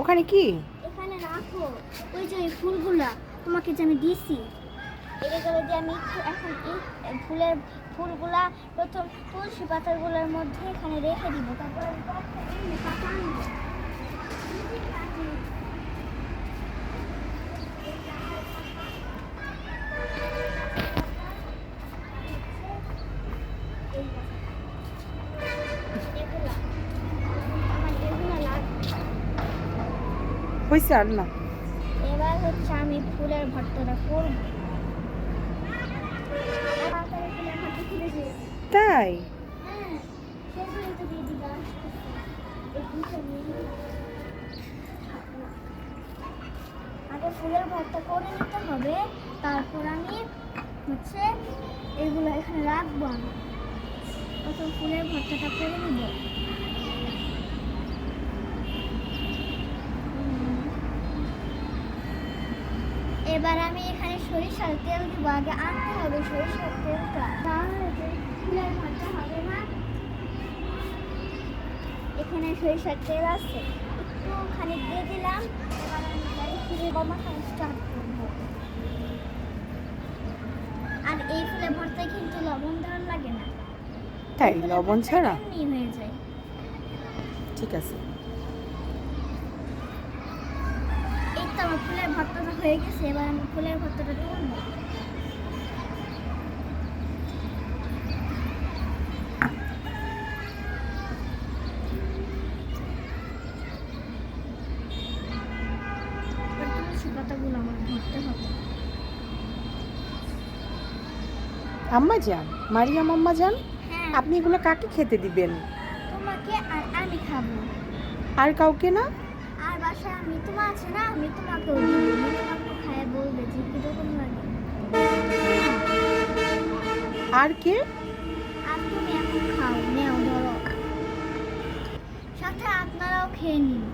ওখানে কি? এখানে রাখো। ওই যে এই ফুলগুলা তোমাকে যে আমি দিছি, এগুলো দিয়ে আমি একটু এখন এই ফুলগুলা প্রথম তুলসী পাতাগুলোর মধ্যে এখানে রেখে দিব, তারপর আমি পাতা আনবো। হয়েছে আর না? এবার হচ্ছে আমি ফুলের ভর্তাটা করব। তাই? হ্যাঁ, সেগুলো তো দিয়ে দিবা। আগে ফুলের ভর্তা করে নিতে হবে, তারপর আমি হচ্ছে এগুলো এখানে রাখবো। আমি প্রথম ফুলের ভর্তাটা করে নিব। এবার আমি এখানে সরিষার তেল দিব। আগে আনতে হবে সরিষার তেলটা, তাহলে ফুলের ভর্তা হবে না। এখানে সরিষার তেল আছে, একটুখানি দিয়ে দিলাম। এবার আমি ফুলের মাখানো স্টার্ট করবো। আর এই ফুলের ভর্তায় কিন্তু লবণ দেওয়ার লাগে না। তাই? লবণ ছাড়া? এমনি হয়ে যায়। ঠিক আছে। এই তো আমার ফুলের ভর্তাটা হয়ে গেছে। এবার আমি ফুলের ভর্তাটা তুলবো। এবার তুলসী পাতাগুলো আমার ধরতে হবে। আম্মা যান, মারিয়াম আম্মা যান, হ্যাঁ, আপনি এগুলো কাকে খেতে দিবেন? তোমাকে আর আমি খাবো। আর কাউকে না? আর বাসায় আমি তোমার আছে না, আমি তোমাকেও দিব। আমি তোমাকে খায় বলবে যে কিরকম লাগে। আর কে? আর তুমি এখন খাও, নেও ধরো। সাথে আপনারাও খেয়ে নিন।